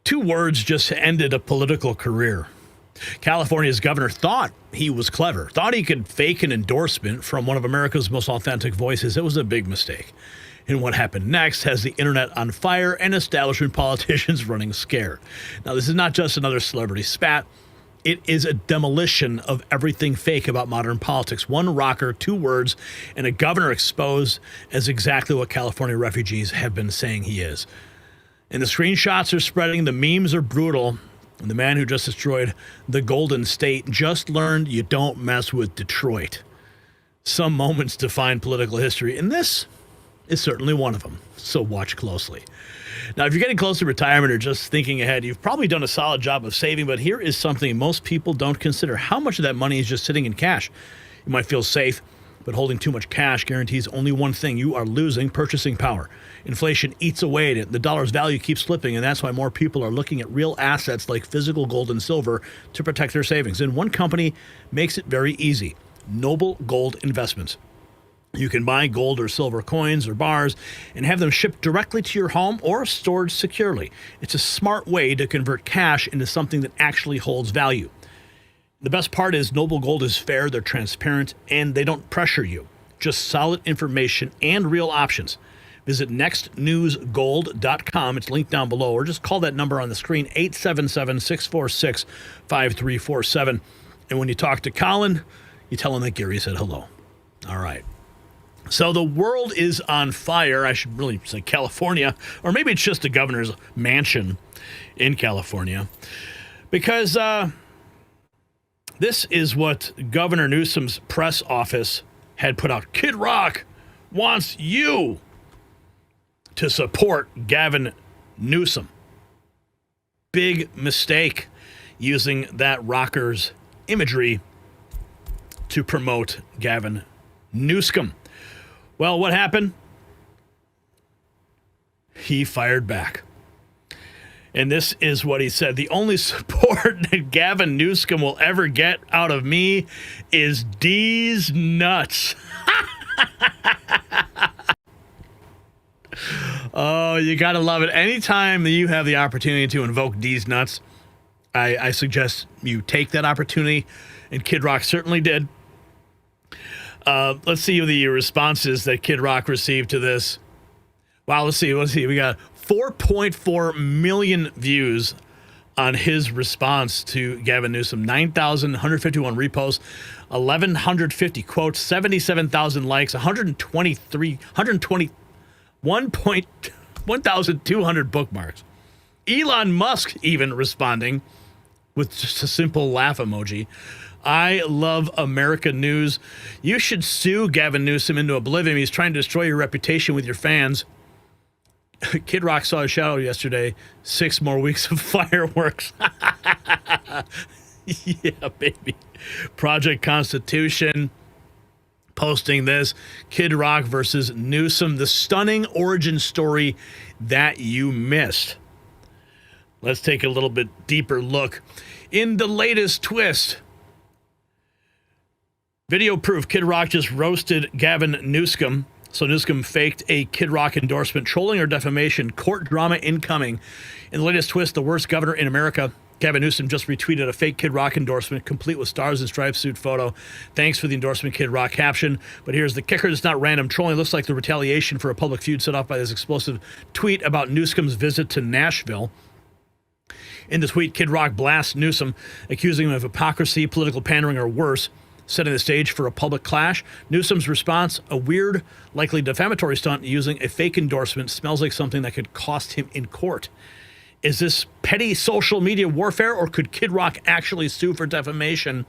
Two words just ended a political career. California's governor thought he was clever, thought he could fake an endorsement from one of America's most authentic voices. It was a big mistake. And what happened next has the internet on fire and establishment politicians running scared. Now, this is not just another celebrity spat. It is a demolition of everything fake about modern politics. One rocker, two words, and a governor exposed as exactly what California refugees have been saying he is. And the screenshots are spreading, the memes are brutal, and the man who just destroyed the Golden State just learned you don't mess with Detroit. Some moments define political history, and this is certainly one of them, so watch closely. Now, if you're getting close to retirement or just thinking ahead, you've probably done a solid job of saving, but here is something most people don't consider. How much of that money is just sitting in cash? You might feel safe, but holding too much cash guarantees only one thing. You are losing purchasing power. Inflation eats away at it. The dollar's value keeps slipping, and that's why more people are looking at real assets like physical gold and silver to protect their savings. And one company makes it very easy: Noble Gold Investments. You can buy gold or silver coins or bars and have them shipped directly to your home or stored securely. It's a smart way to convert cash into something that actually holds value. The best part is Noble Gold is fair, they're transparent, and they don't pressure you. Just solid information and real options. Visit nextnewsgold.com. It's linked down below, or just call that number on the screen, 877-646-5347. And when you talk to Colin, you tell him that Gary said hello. All right. So the world is on fire. I should really say California, or maybe it's just the governor's mansion in California, because this is what Governor Newsom's press office had put out. Kid Rock wants you to support Gavin Newsom. Big mistake using that rocker's imagery to promote Gavin Newsom. Well, what happened? He fired back. And this is what he said: the only support that Gavin Newsom will ever get out of me is DEEZ nuts. Oh, you got to love it. Anytime that you have the opportunity to invoke DEEZ nuts, I suggest you take that opportunity, and Kid Rock certainly did. Let's see the responses that Kid Rock received to this. Wow, let's see. We got 4.4 million views on his response to Gavin Newsom, 9,151 reposts, 1,150 quotes, 77,000 likes, 1,200 bookmarks. Elon Musk even responding with just a simple laugh emoji. I love America News. You should sue Gavin Newsom into oblivion. He's trying to destroy your reputation with your fans. Kid Rock saw a shadow yesterday. 6 more weeks of fireworks. Yeah, baby. Project Constitution posting this. Kid Rock versus Newsom. The stunning origin story that you missed. Let's take a little bit deeper look. In the latest twist, video proof Kid Rock just roasted Gavin Newsom. So Newsom faked a Kid Rock endorsement, trolling or defamation, court drama incoming. In the latest twist, the worst governor in America, Gavin Newsom, just retweeted a fake Kid Rock endorsement, complete with stars and stripes suit photo. Thanks for the endorsement, Kid Rock caption. But here's the kicker. It's not random trolling. It looks like the retaliation for a public feud set off by this explosive tweet about Newsom's visit to Nashville. In the tweet, Kid Rock blasts Newsom, accusing him of hypocrisy, political pandering, or worse, setting the stage for a public clash. Newsom's response: a weird, likely defamatory stunt using a fake endorsement, smells like something that could cost him in court. Is this petty social media warfare, or could Kid Rock actually sue for defamation?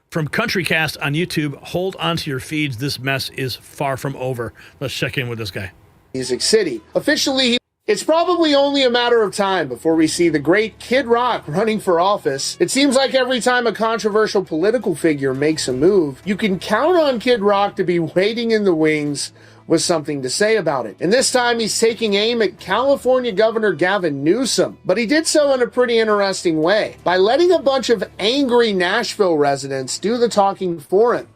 From CountryCast on YouTube, hold onto your feeds. This mess is far from over. Let's check in with this guy. Music City. Officially, it's probably only a matter of time before we see the great Kid Rock running for office. It seems like every time a controversial political figure makes a move, you can count on Kid Rock to be waiting in the wings with something to say about it. And this time he's taking aim at California Governor Gavin Newsom. But he did so in a pretty interesting way, by letting a bunch of angry Nashville residents do the talking for him.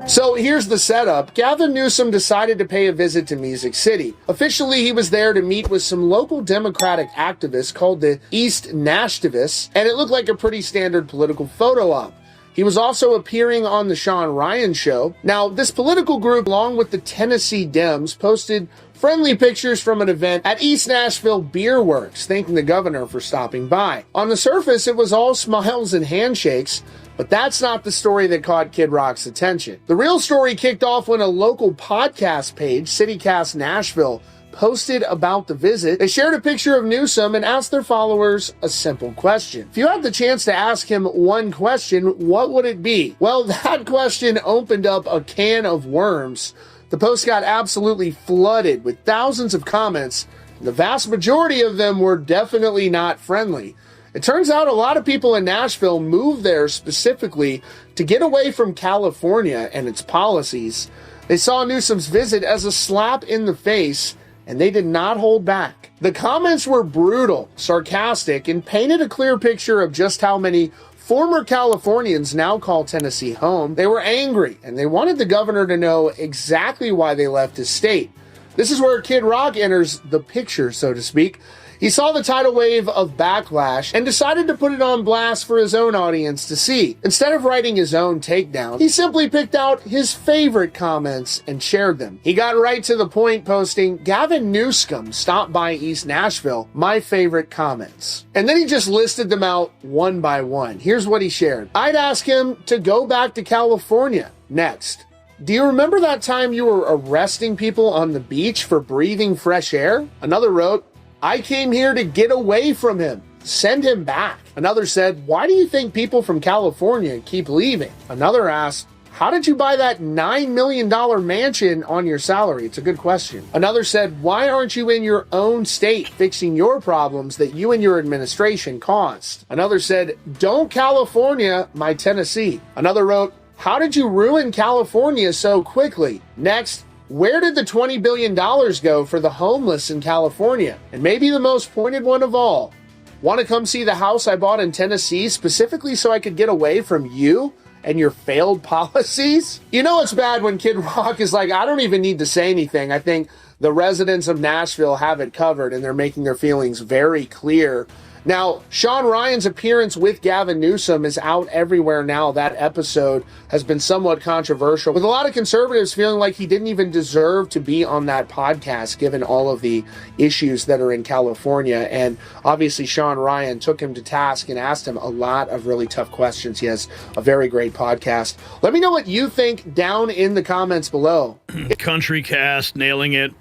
So here's the setup. Gavin Newsom decided to pay a visit to Music City. Officially, he was there to meet with some local Democratic activists called the DEEZ Nash-tivists, and it looked like a pretty standard political photo op. He was also appearing on the Sean Ryan show. Now, this political group, along with the Tennessee Dems, posted friendly pictures from an event at East Nashville Beer Works, thanking the governor for stopping by. On the surface, it was all smiles and handshakes, but that's not the story that caught Kid Rock's attention. The real story kicked off when a local podcast page, CitycastNashville, posted about the visit. They shared a picture of Newsom and asked their followers a simple question. If you had the chance to ask him one question, what would it be? Well, that question opened up a can of worms. The post got absolutely flooded with thousands of comments. The vast majority of them were definitely not friendly. It turns out a lot of people in Nashville moved there specifically to get away from California and its policies. They saw Newsom's visit as a slap in the face, and they did not hold back. The comments were brutal, sarcastic, and painted a clear picture of just how many former Californians now call Tennessee home. They were angry, and they wanted the governor to know exactly why they left his state. This is where Kid Rock enters the picture, so to speak. He saw the tidal wave of backlash and decided to put it on blast for his own audience to see. Instead of writing his own takedown, he simply picked out his favorite comments and shared them. He got right to the point, posting, "Gavin Newsom stopped by East Nashville, my favorite comments." And then he just listed them out one by one. Here's what he shared. "I'd ask him to go back to California." Next. "Do you remember that time you were arresting people on the beach for breathing fresh air?" Another wrote, "I came here to get away from him. Send him back." Another said, "Why do you think people from California keep leaving?" Another asked, "How did you buy that $9 million mansion on your salary?" It's a good question. Another said, "Why aren't you in your own state fixing your problems that you and your administration caused?" Another said, "Don't California my Tennessee." Another wrote, "How did you ruin California so quickly?" Next, "Where did the $20 billion go for the homeless in California?" And maybe the most pointed one of all, "Want to come see the house I bought in Tennessee specifically so I could get away from you and your failed policies?" You know it's bad when Kid Rock is like, "I don't even need to say anything. I think the residents of Nashville have it covered," and they're making their feelings very clear. Now, Sean Ryan's appearance with Gavin Newsom is out everywhere now. That episode has been somewhat controversial, with a lot of conservatives feeling like he didn't even deserve to be on that podcast, given all of the issues that are in California. And obviously, Sean Ryan took him to task and asked him a lot of really tough questions. He has a very great podcast. Let me know what you think down in the comments below. Country cast, nailing it.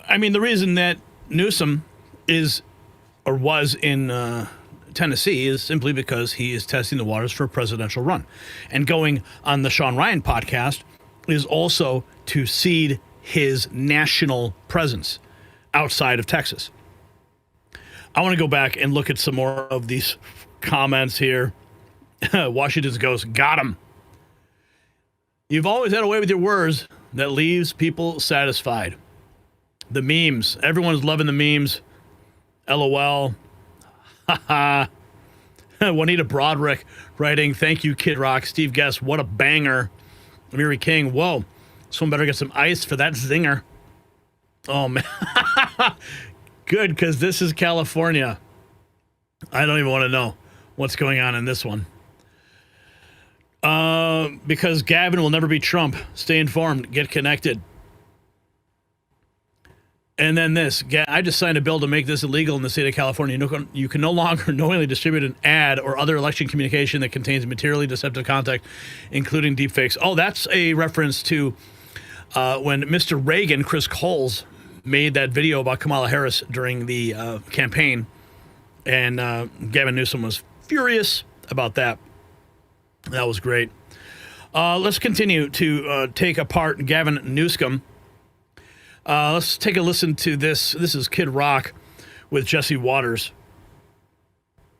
I mean, the reason that Newsom is or was in Tennessee is simply because he is testing the waters for a presidential run. And going on the Sean Ryan podcast is also to seed his national presence outside of Texas. I want to go back and look at some more of these comments here. Washington's Ghost, got him. "You've always had a way with your words that leaves people satisfied." The memes. Everyone's loving the memes. LOL. Haha. Juanita Broderick writing, "Thank you, Kid Rock. Steve Guest, what a banger." Miri King, whoa. Someone better get some ice for that zinger. Oh, man. Good, because this is California. I don't even want to know what's going on in this one. Because Gavin will never be Trump. Stay informed. Get connected. And then this, "I just signed a bill to make this illegal in the state of California. You can no longer knowingly distribute an ad or other election communication that contains materially deceptive content, including deepfakes." Oh, that's a reference to when Mr. Reagan, Chris Coles, made that video about Kamala Harris during the campaign. And Gavin Newsom was furious about that. That was great. Let's continue to take apart Gavin Newsom. Let's take a listen to this. This is Kid Rock with Jesse Waters.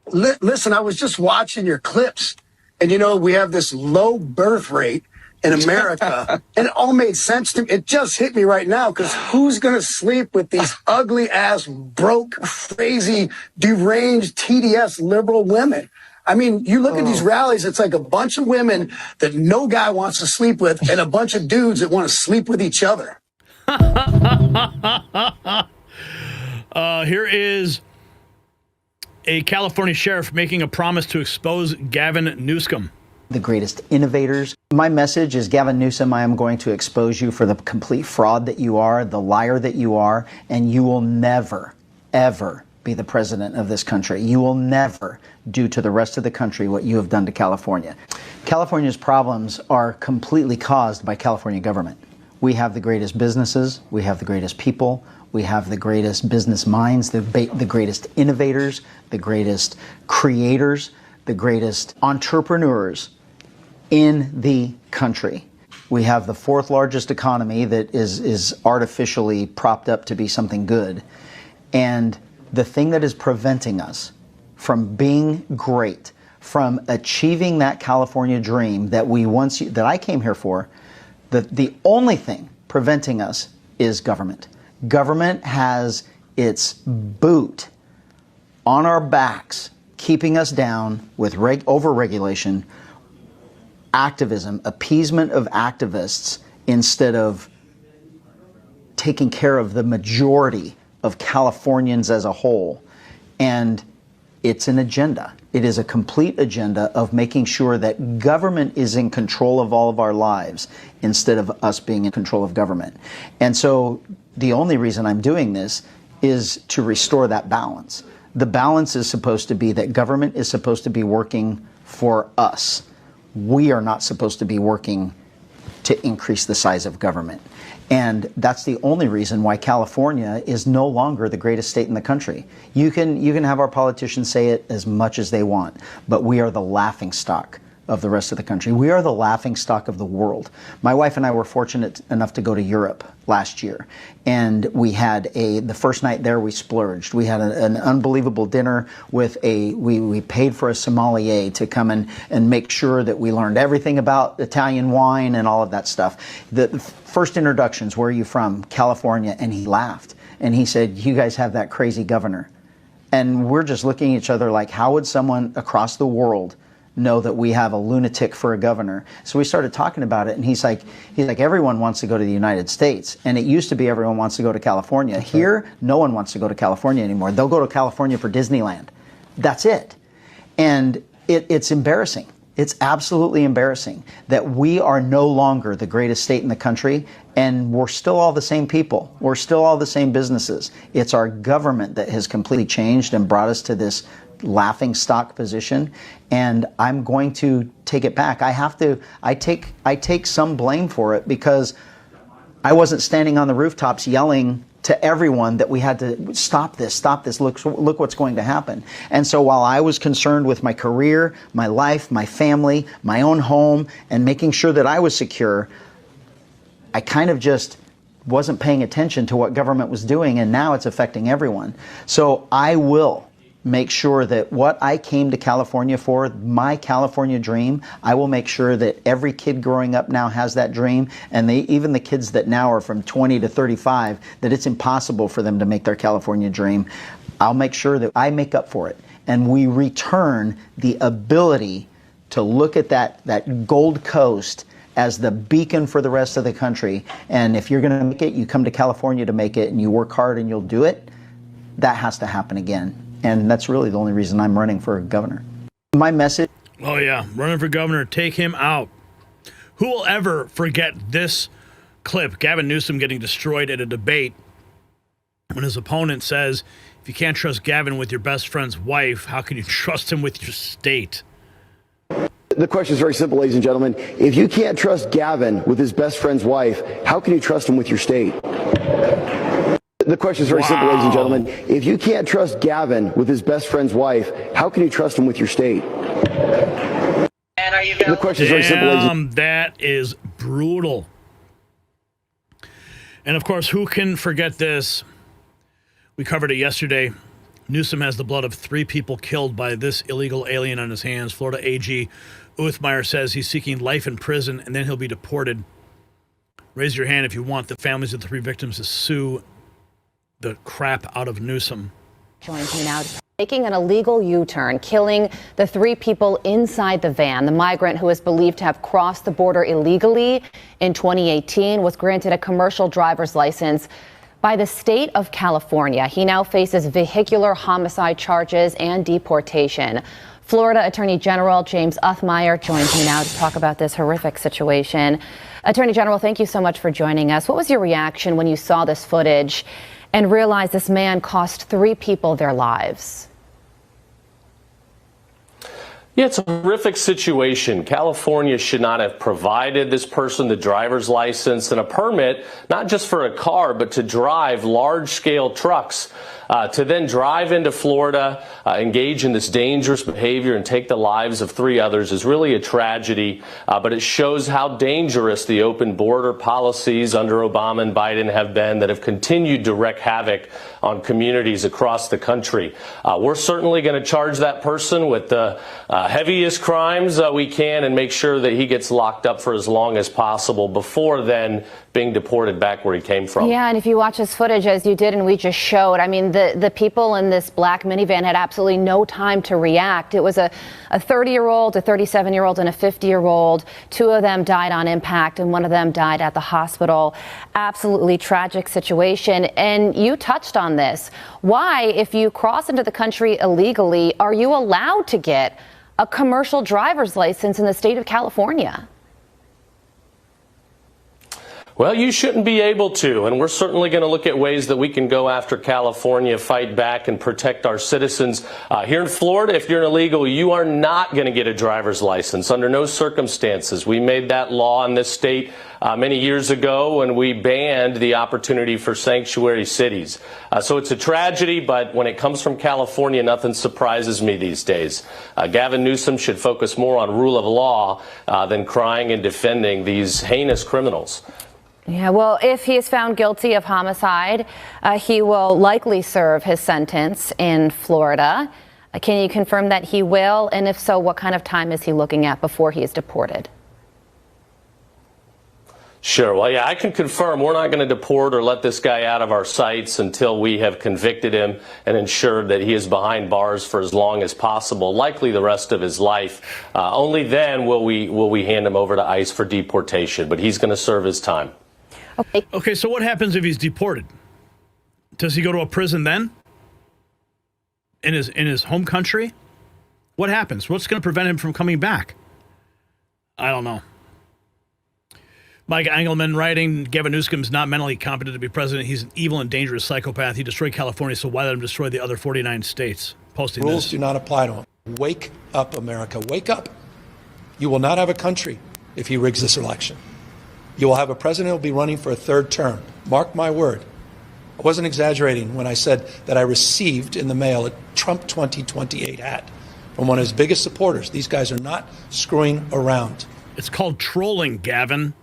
Listen, I was just watching your clips, and we have this low birth rate in America, and it all made sense to me. It just hit me right now, because who's going to sleep with these ugly ass, broke, crazy, deranged, TDS liberal women? I mean, you look at these rallies, it's like a bunch of women that no guy wants to sleep with and a bunch of dudes that want to sleep with each other. Here is a California sheriff making a promise to expose Gavin Newsom. The greatest innovators. My message is, Gavin Newsom, I am going to expose you for the complete fraud that you are, the liar that you are, and you will never, ever be the president of this country. You will never do to the rest of the country what you have done to California. California's problems are completely caused by California government. We have the greatest businesses, we have the greatest people, we have the greatest business minds, the greatest innovators, the greatest creators, the greatest entrepreneurs in the country. We have the fourth largest economy that is artificially propped up to be something good. And the thing that is preventing us from being great, from achieving that California dream that that I came here for, the only thing preventing us is government. Government has its boot on our backs, keeping us down with over-regulation, activism, appeasement of activists, instead of taking care of the majority of Californians as a whole. And it's an agenda. It is a complete agenda of making sure that government is in control of all of our lives instead of us being in control of government. And so the only reason I'm doing this is to restore that balance. The balance is supposed to be that government is supposed to be working for us. We are not supposed to be working to increase the size of government. And that's the only reason why California is no longer the greatest state in the country. You can have our politicians say it as much as they want, but we are the laughingstock of the rest of the country. We are the laughingstock of the world. My wife and I were fortunate enough to go to Europe last year, and we had the first night there we splurged. We had an unbelievable dinner with we paid for a sommelier to come and make sure that we learned everything about Italian wine and all of that stuff. The first introductions, where are you from? California. And he laughed and he said, you guys have that crazy governor. And we're just looking at each other like, how would someone across the world know that we have a lunatic for a governor? So we started talking about it, and he's like, everyone wants to go to the United States, and it used to be everyone wants to go to California. That's here, right. No one wants to go to California anymore. They'll go to California for Disneyland. That's it. And it's embarrassing. It's absolutely embarrassing that we are no longer the greatest state in the country, and we're still all the same people. We're still all the same businesses. It's our government that has completely changed and brought us to this laughing stock position, and I'm going to take it back. I take some blame for it, because I wasn't standing on the rooftops yelling to everyone that we had to stop this, look what's going to happen. And so while I was concerned with my career, my life, my family, my own home, and making sure that I was secure, I kind of just wasn't paying attention to what government was doing, and now it's affecting everyone. So I will make sure that what I came to California for, my California dream, I will make sure that every kid growing up now has that dream, and even the kids that now are from 20 to 35, that it's impossible for them to make their California dream. I'll make sure that I make up for it, and we return the ability to look at that Gold Coast as the beacon for the rest of the country. And if you're going to make it, you come to California to make it, and you work hard and you'll do it. That has to happen again. And that's really the only reason I'm running for governor. My message... Oh, yeah. Running for governor. Take him out. Who will ever forget this clip? Gavin Newsom getting destroyed at a debate when his opponent says, if you can't trust Gavin with your best friend's wife, how can you trust him with your state? The question is very simple, ladies and gentlemen. If you can't trust Gavin with his best friend's wife, how can you trust him with your state? The question is very simple, ladies and gentlemen. If you can't trust Gavin with his best friend's wife, how can you trust him with your state? The question is very simple, ladies and gentlemen. That is brutal. And of course, who can forget this? We covered it yesterday. Newsom has the blood of 3 people killed by this illegal alien on his hands. Florida AG Uthmeyer says he's seeking life in prison, and then he'll be deported. Raise your hand if you want the families of the 3 victims to sue the crap out of Newsom. Joins me now. Making an illegal U-turn, killing the 3 people inside the van. The migrant, who is believed to have crossed the border illegally in 2018, was granted a commercial driver's license by the state of California. He now faces vehicular homicide charges and deportation. Florida Attorney General James Uthmeier joins me now to talk about this horrific situation. Attorney General, thank you so much for joining us. What was your reaction when you saw this footage and realized this man cost 3 people their lives? Yeah, it's a horrific situation. California should not have provided this person the driver's license and a permit, not just for a car, but to drive large-scale trucks. To then drive into Florida, engage in this dangerous behavior and take the lives of 3 others is really a tragedy, but it shows how dangerous the open border policies under Obama and Biden have been that have continued to wreak havoc on communities across the country. We're certainly going to charge that person with the heaviest crimes we can and make sure that he gets locked up for as long as possible before then being deported back where he came from. Yeah, and if you watch this footage as you did and we just showed, I mean, the people in this black minivan had absolutely no time to react. It was a 30-year-old, a 37-year-old, and a 50-year-old. 2 of them died on impact, and 1 of them died at the hospital. Absolutely tragic situation. And you touched on this. Why, if you cross into the country illegally, are you allowed to get a commercial driver's license in the state of California? Well, you shouldn't be able to, and we're certainly going to look at ways that we can go after California, fight back, and protect our citizens. Here in Florida, if you're an illegal, you are not going to get a driver's license under no circumstances. We made that law in this state many years ago when we banned the opportunity for sanctuary cities. So it's a tragedy, but when it comes from California, nothing surprises me these days. Gavin Newsom should focus more on rule of law than crying and defending these heinous criminals. Yeah, well, if he is found guilty of homicide, he will likely serve his sentence in Florida. Can you confirm that he will? And if so, what kind of time is he looking at before he is deported? Sure. Well, yeah, I can confirm we're not going to deport or let this guy out of our sights until we have convicted him and ensured that he is behind bars for as long as possible, likely the rest of his life. Only then will we hand him over to ICE for deportation, but he's going to serve his time. Okay, so what happens if he's deported? Does he go to a prison then? In his home country? What happens? What's going to prevent him from coming back? I don't know. Mike Engelman writing, Gavin Newsom is not mentally competent to be president. He's an evil and dangerous psychopath. He destroyed California, so why let him destroy the other 49 states? Posting Rules this. do not apply to him. Wake up, America. Wake up. You will not have a country if he rigs this election. You will have a president who will be running for a 3rd term. Mark my word. I wasn't exaggerating when I said that I received in the mail a Trump 2028 hat from one of his biggest supporters. These guys are not screwing around. It's called trolling, Gavin.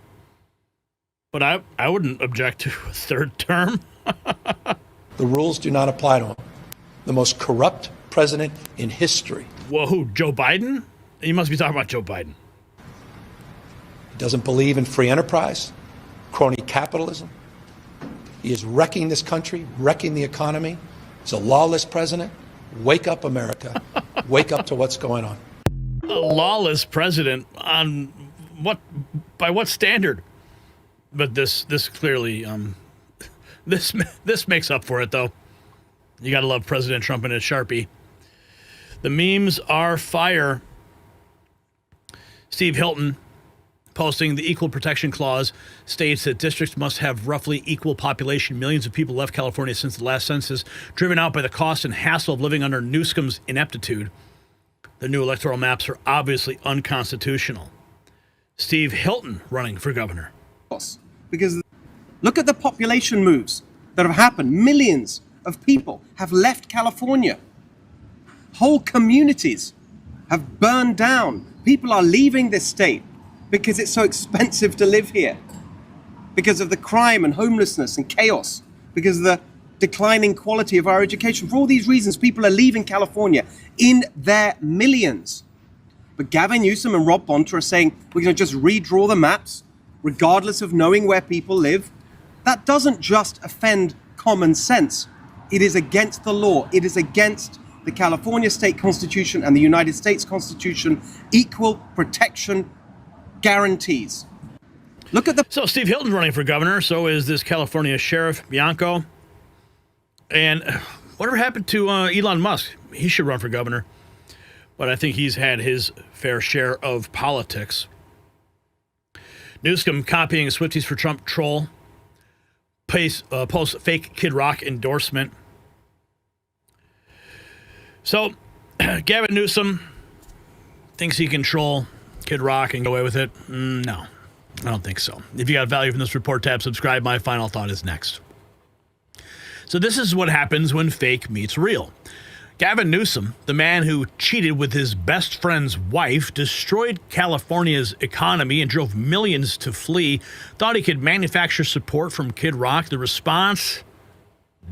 But I wouldn't object to a 3rd term. The rules do not apply to him. The most corrupt president in history. Well, who, Joe Biden? You must be talking about Joe Biden. Doesn't believe in free enterprise, crony capitalism. He is wrecking this country, wrecking the economy. He's a lawless president. Wake up, America. Wake up to what's going on. A lawless president on what? By what standard? But this clearly this makes up for it, though. You got to love President Trump and his Sharpie. The memes are fire. Steve Hilton, posting the Equal Protection Clause, states that districts must have roughly equal population. Millions of people left California since the last census, driven out by the cost and hassle of living under Newsom's ineptitude. The new electoral maps are obviously unconstitutional. Steve Hilton running for governor. Because look at the population moves that have happened. Millions of people have left California. Whole communities have burned down. People are leaving this state because it's so expensive to live here, because of the crime and homelessness and chaos, because of the declining quality of our education. For all these reasons, people are leaving California in their millions. But Gavin Newsom and Rob Bonta are saying we're going to just redraw the maps, regardless of knowing where people live. That doesn't just offend common sense. It is against the law. It is against the the California state constitution and the United States Constitution equal protection guarantees. Look at the... So Steve Hilton's running for governor. So is this California Sheriff Bianco. And whatever happened to Elon Musk? He should run for governor. But I think he's had his fair share of politics. Newsom copying Swifties for Trump troll. Post fake Kid Rock endorsement. So Gavin Newsom thinks he can troll Kid Rock and get away with it. No, I don't think so. If you got value from this report, tab subscribe. My final thought is next. So this is what happens when fake meets real. Gavin Newsom, the man who cheated with his best friend's wife, destroyed California's economy and drove millions to flee, thought he could manufacture support from Kid Rock. The response?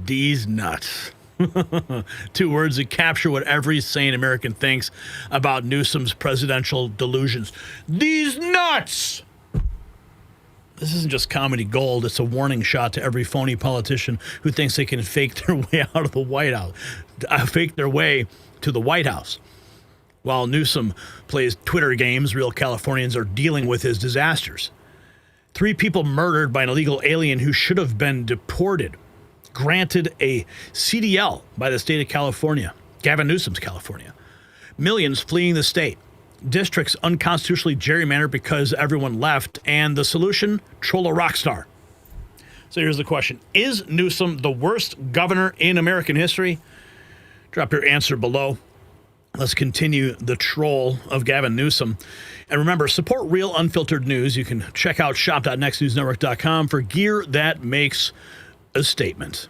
DEEZ nuts. 2 words that capture what every sane American thinks about Newsom's presidential delusions. DEEZ nuts! This isn't just comedy gold. It's a warning shot to every phony politician who thinks they can fake their way out of the White House, fake their way to the White House. While Newsom plays Twitter games, real Californians are dealing with his disasters. 3 people murdered by an illegal alien who should have been deported. Granted a CDL by the state of California, Gavin Newsom's California. Millions fleeing the state. Districts unconstitutionally gerrymandered because everyone left. And the solution? Troll a rock star. So here's the question. Is Newsom the worst governor in American history? Drop your answer below. Let's continue the troll of Gavin Newsom. And remember, support real unfiltered news. You can check out shop.nextnewsnetwork.com for gear that makes a statement.